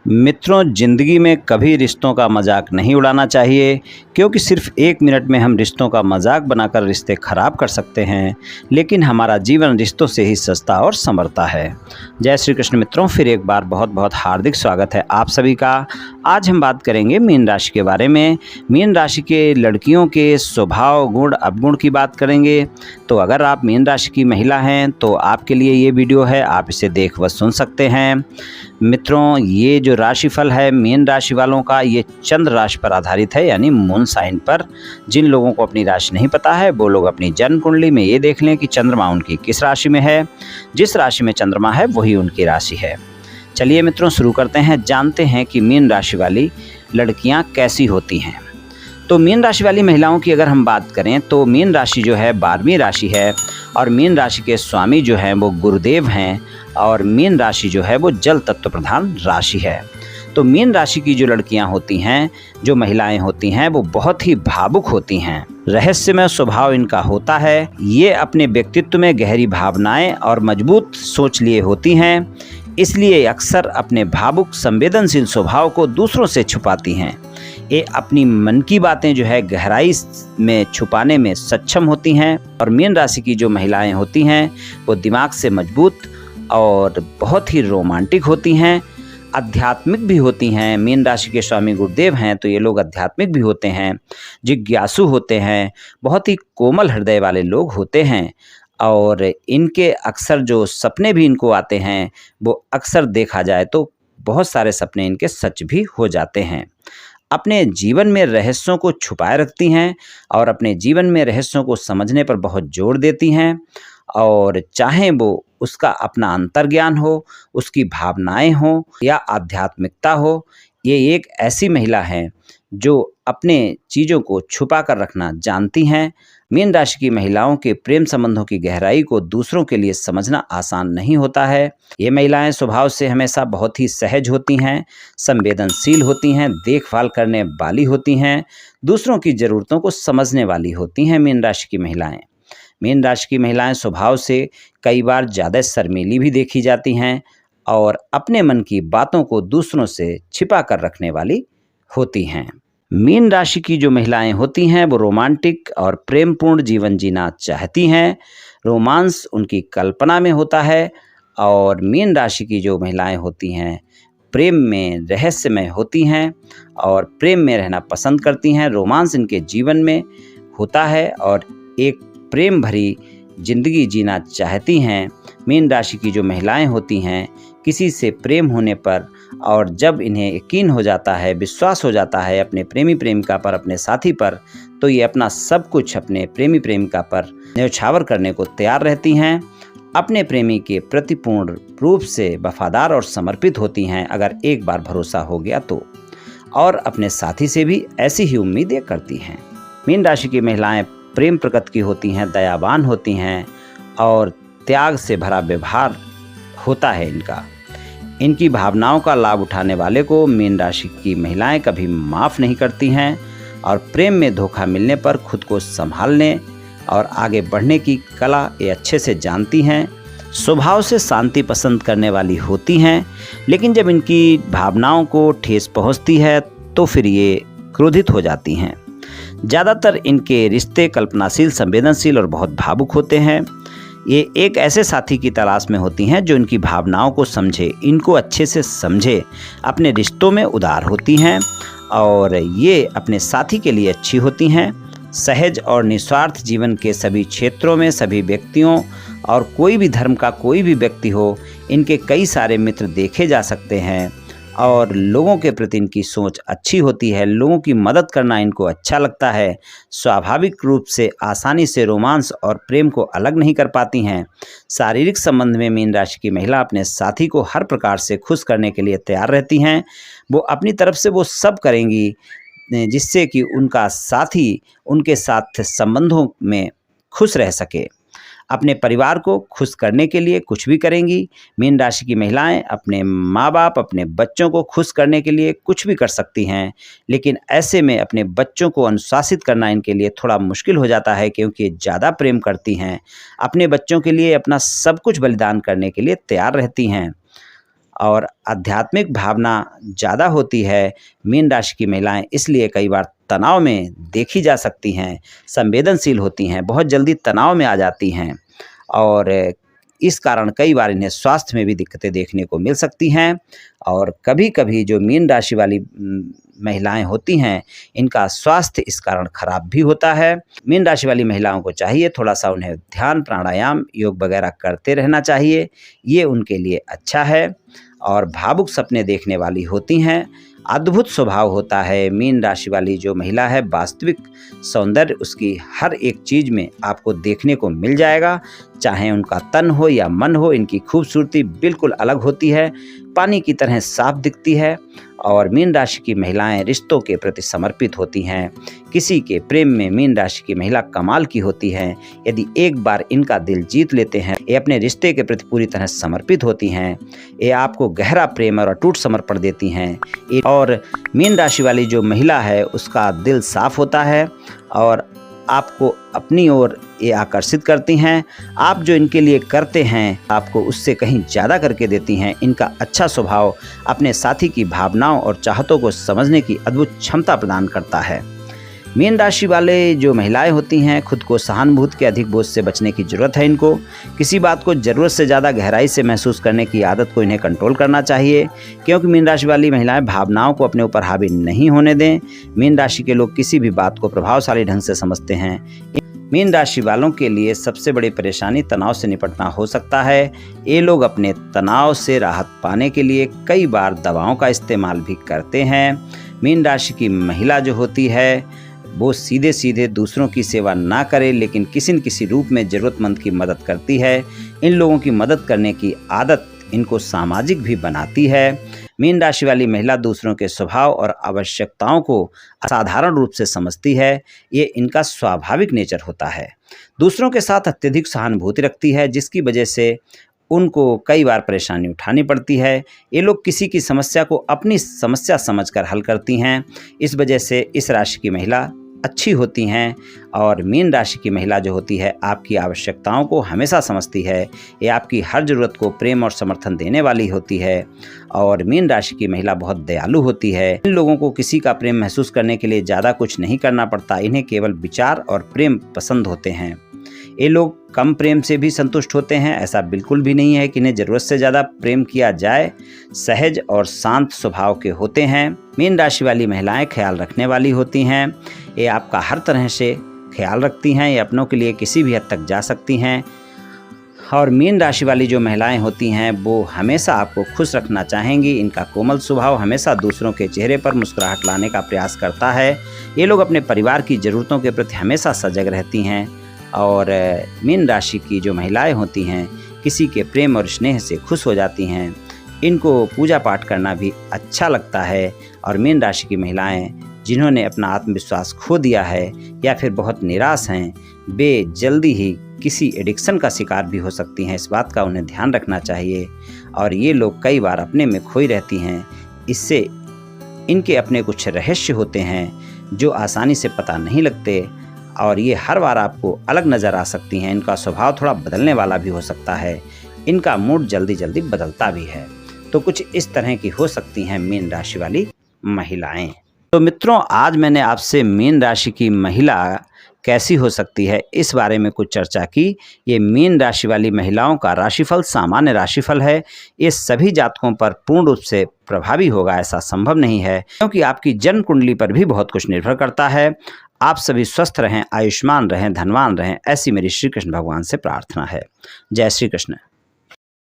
मित्रों, ज़िंदगी में कभी रिश्तों का मजाक नहीं उड़ाना चाहिए, क्योंकि सिर्फ 1 मिनट में हम रिश्तों का मजाक बनाकर रिश्ते खराब कर सकते हैं, लेकिन हमारा जीवन रिश्तों से ही सजता और संवरता है। जय श्री कृष्ण मित्रों, फिर एक बार बहुत बहुत हार्दिक स्वागत है आप सभी का। आज हम बात करेंगे मीन राशि के बारे में। मीन राशि के लड़कियों के स्वभाव, गुण, अवगुण की बात करेंगे। तो अगर आप मीन राशि की महिला हैं तो आपके लिए ये वीडियो है, आप इसे देख व सुन सकते हैं। मित्रों, ये जो राशिफल है मीन राशि वालों का, ये चंद्र राशि पर आधारित है, यानी मून साइन पर। जिन लोगों को अपनी राशि नहीं पता है वो लोग अपनी जन्म कुंडली में ये देख लें कि चंद्रमा उनकी किस राशि में है। जिस राशि में चंद्रमा है वही उनकी राशि है। चलिए मित्रों, शुरू करते हैं, जानते हैं कि मीन राशि वाली लड़कियां कैसी होती हैं। तो मीन राशि वाली महिलाओं की अगर हम बात करें तो मीन राशि जो है 12वीं राशि है, और मीन राशि के स्वामी जो हैं वो गुरुदेव हैं, और मीन राशि जो है वो जल तत्व प्रधान राशि है। तो मीन राशि की जो लड़कियां होती हैं, जो महिलाएं होती हैं, वो बहुत ही भावुक होती हैं। रहस्यमय स्वभाव इनका होता है। ये अपने व्यक्तित्व में गहरी भावनाएं और मजबूत सोच लिए होती हैं, इसलिए अक्सर अपने भावुक संवेदनशील स्वभाव को दूसरों से छुपाती हैं। ये अपनी मन की बातें जो है गहराई में छुपाने में सक्षम होती हैं। और मीन राशि की जो महिलाएं होती हैं वो दिमाग से मजबूत और बहुत ही रोमांटिक होती हैं, आध्यात्मिक भी होती हैं। मीन राशि के स्वामी गुरुदेव हैं तो ये लोग आध्यात्मिक भी होते हैं, जिज्ञासु होते हैं, बहुत ही कोमल हृदय वाले लोग होते हैं। और इनके अक्सर जो सपने भी इनको आते हैं वो अक्सर देखा जाए तो बहुत सारे सपने इनके सच भी हो जाते हैं। अपने जीवन में रहस्यों को छुपाए रखती हैं और अपने जीवन में रहस्यों को समझने पर बहुत जोर देती हैं। और चाहे वो उसका अपना अंतर्ज्ञान हो, उसकी भावनाएं हों या आध्यात्मिकता हो, ये एक ऐसी महिला है जो अपने चीज़ों को छुपा कर रखना जानती हैं। मीन राशि की महिलाओं के प्रेम संबंधों की गहराई को दूसरों के लिए समझना आसान नहीं होता है। ये महिलाएं स्वभाव से हमेशा बहुत ही सहज होती हैं, संवेदनशील होती हैं, देखभाल करने वाली होती हैं, दूसरों की ज़रूरतों को समझने वाली होती हैं। मीन राशि की महिलाएं स्वभाव से कई बार ज़्यादा शर्मीली भी देखी जाती हैं और अपने मन की बातों को दूसरों से छिपा कर रखने वाली होती हैं। मीन राशि की जो महिलाएं होती हैं वो रोमांटिक और प्रेमपूर्ण जीवन जीना चाहती हैं। रोमांस उनकी कल्पना में होता है। और मीन राशि की जो महिलाएं होती हैं प्रेम में रहस्यमय होती हैं और प्रेम में रहना पसंद करती हैं। रोमांस इनके जीवन में होता है और एक प्रेम भरी जिंदगी जीना चाहती हैं। मीन राशि की जो महिलाएं होती हैं, किसी से प्रेम होने पर और जब इन्हें यकीन हो जाता है, विश्वास हो जाता है अपने प्रेमी प्रेमिका पर, अपने साथी पर, तो ये अपना सब कुछ अपने प्रेमी प्रेमिका पर न्यौछावर करने को तैयार रहती हैं। अपने प्रेमी के प्रति पूर्ण रूप से वफादार और समर्पित होती हैं अगर एक बार भरोसा हो गया तो, और अपने साथी से भी ऐसी ही उम्मीदें करती हैं। मीन राशि की महिलाएं प्रेम प्रकृति की होती हैं, दयावान होती हैं और त्याग से भरा व्यवहार होता है इनका। इनकी भावनाओं का लाभ उठाने वाले को मीन राशि की महिलाएं कभी माफ़ नहीं करती हैं और प्रेम में धोखा मिलने पर खुद को संभालने और आगे बढ़ने की कला ये अच्छे से जानती हैं। स्वभाव से शांति पसंद करने वाली होती हैं, लेकिन जब इनकी भावनाओं को ठेस पहुंचती है तो फिर ये क्रोधित हो जाती हैं। ज़्यादातर इनके रिश्ते कल्पनाशील, संवेदनशील और बहुत भावुक होते हैं। ये एक ऐसे साथी की तलाश में होती हैं जो इनकी भावनाओं को समझे, इनको अच्छे से समझे, अपने रिश्तों में उदार होती हैं और ये अपने साथी के लिए अच्छी होती हैं। सहज और निस्वार्थ जीवन के सभी क्षेत्रों में सभी व्यक्तियों और कोई भी धर्म का कोई भी व्यक्ति हो, इनके कई सारे मित्र देखे जा सकते हैं और लोगों के प्रति इनकी सोच अच्छी होती है। लोगों की मदद करना इनको अच्छा लगता है। स्वाभाविक रूप से आसानी से रोमांस और प्रेम को अलग नहीं कर पाती हैं। शारीरिक संबंध में मीन राशि की महिला अपने साथी को हर प्रकार से खुश करने के लिए तैयार रहती हैं। वो अपनी तरफ से वो सब करेंगी जिससे कि उनका साथी उनके साथ संबंधों में खुश रह सके। अपने परिवार को खुश करने के लिए कुछ भी करेंगी। मीन राशि की महिलाएं अपने माँ बाप, अपने बच्चों को खुश करने के लिए कुछ भी कर सकती हैं, लेकिन ऐसे में अपने बच्चों को अनुशासित करना इनके लिए थोड़ा मुश्किल हो जाता है, क्योंकि ज़्यादा प्रेम करती हैं। अपने बच्चों के लिए अपना सब कुछ बलिदान करने के लिए तैयार रहती हैं। और आध्यात्मिक भावना ज़्यादा होती है मीन राशि की महिलाएं, इसलिए कई बार तनाव में देखी जा सकती हैं, संवेदनशील होती हैं, बहुत जल्दी तनाव में आ जाती हैं और इस कारण कई बार इन्हें स्वास्थ्य में भी दिक्कतें देखने को मिल सकती हैं। और कभी-कभी जो मीन राशि वाली महिलाएं होती हैं, इनका स्वास्थ्य इस कारण खराब भी होता है। मीन राशि वाली महिलाओं को चाहिए थोड़ा-सा उन्हें ध्यान, प्राणायाम, योग वगैरह करते रहना चाहिए, ये उनके लिए अच्छा है। और भावुक सपने देखने वाली होती हैं, अद्भुत स्वभाव होता है मीन राशि वाली जो महिला है, वास्तविक सौंदर्य उसकी हर एक चीज़ में आपको देखने को मिल जाएगा, चाहे उनका तन हो या मन हो, इनकी खूबसूरती बिल्कुल अलग होती है, पानी की तरह साफ दिखती है। और मीन राशि की महिलाएं रिश्तों के प्रति समर्पित होती हैं, किसी के प्रेम में मीन राशि की महिला कमाल की होती हैं। यदि एक बार इनका दिल जीत लेते हैं, ये अपने रिश्ते के प्रति पूरी तरह समर्पित होती हैं, ये आपको गहरा प्रेम और अटूट समर्पण देती हैं। और मीन राशि वाली जो महिला है उसका दिल साफ होता है और आपको अपनी ओर ये आकर्षित करती हैं। आप जो इनके लिए करते हैं आपको उससे कहीं ज़्यादा करके देती हैं। इनका अच्छा स्वभाव अपने साथी की भावनाओं और चाहतों को समझने की अद्भुत क्षमता प्रदान करता है। मीन राशि वाले जो महिलाएं होती हैं, खुद को सहानुभूति के अधिक बोझ से बचने की ज़रूरत है इनको। किसी बात को ज़रूरत से ज़्यादा गहराई से महसूस करने की आदत को इन्हें कंट्रोल करना चाहिए, क्योंकि मीन राशि वाली महिलाएं भावनाओं को अपने ऊपर हावी नहीं होने दें। मीन राशि के लोग किसी भी बात को प्रभावशाली ढंग से समझते हैं। मीन राशि वालों के लिए सबसे बड़ी परेशानी तनाव से निपटना हो सकता है। ये लोग अपने तनाव से राहत पाने के लिए कई बार दवाओं का इस्तेमाल भी करते हैं। मीन राशि की महिला जो होती है वो सीधे सीधे दूसरों की सेवा ना करे, लेकिन किसी न किसी रूप में ज़रूरतमंद की मदद करती है। इन लोगों की मदद करने की आदत इनको सामाजिक भी बनाती है। मीन राशि वाली महिला दूसरों के स्वभाव और आवश्यकताओं को असाधारण रूप से समझती है, ये इनका स्वाभाविक नेचर होता है। दूसरों के साथ अत्यधिक सहानुभूति रखती है, जिसकी वजह से उनको कई बार परेशानी उठानी पड़ती है। ये लोग किसी की समस्या को अपनी समस्या समझकर हल करती हैं। इस वजह से इस राशि की महिला अच्छी होती हैं। और मीन राशि की महिला जो होती है आपकी आवश्यकताओं को हमेशा समझती है, ये आपकी हर ज़रूरत को प्रेम और समर्थन देने वाली होती है। और मीन राशि की महिला बहुत दयालु होती है। इन लोगों को किसी का प्रेम महसूस करने के लिए ज़्यादा कुछ नहीं करना पड़ता, इन्हें केवल विचार और प्रेम पसंद होते हैं। ये लोग कम प्रेम से भी संतुष्ट होते हैं, ऐसा बिल्कुल भी नहीं है कि इन्हें ज़रूरत से ज़्यादा प्रेम किया जाए। सहज और शांत स्वभाव के होते हैं। मीन राशि वाली महिलाएं ख्याल रखने वाली होती हैं, ये आपका हर तरह से ख्याल रखती हैं, ये अपनों के लिए किसी भी हद तक जा सकती हैं। और मीन राशि वाली जो महिलाएं होती हैं वो हमेशा आपको खुश रखना चाहेंगी। इनका कोमल स्वभाव हमेशा दूसरों के चेहरे पर मुस्कुराहट लाने का प्रयास करता है। ये लोग अपने परिवार की ज़रूरतों के प्रति हमेशा सजग रहती हैं। और मीन राशि की जो महिलाएं होती हैं किसी के प्रेम और स्नेह से खुश हो जाती हैं। इनको पूजा पाठ करना भी अच्छा लगता है। और मीन राशि की महिलाएं जिन्होंने अपना आत्मविश्वास खो दिया है या फिर बहुत निराश हैं, वे जल्दी ही किसी एडिक्शन का शिकार भी हो सकती हैं। इस बात का उन्हें ध्यान रखना चाहिए। और ये लोग कई बार अपने में खोई रहती हैं, इससे इनके अपने कुछ रहस्य होते हैं जो आसानी से पता नहीं लगते और ये हर बार आपको अलग नज़र आ सकती हैं। इनका स्वभाव थोड़ा बदलने वाला भी हो सकता है, इनका मूड जल्दी जल्दी बदलता भी है। तो कुछ इस तरह की हो सकती हैं मीन राशि वाली महिलाएं। तो मित्रों, आज मैंने आपसे मीन राशि की महिला कैसी हो सकती है इस बारे में कुछ चर्चा की। ये मीन राशि वाली महिलाओं का राशिफल सामान्य राशिफल है। ये सभी जातकों पर पूर्ण रूप से प्रभावी होगा ऐसा संभव नहीं है, क्योंकि आपकी जन्म कुंडली पर भी बहुत कुछ निर्भर करता है। आप सभी स्वस्थ रहें, आयुष्मान रहें, धनवान रहें, ऐसी मेरी श्री कृष्ण भगवान से प्रार्थना है। जय श्री कृष्ण।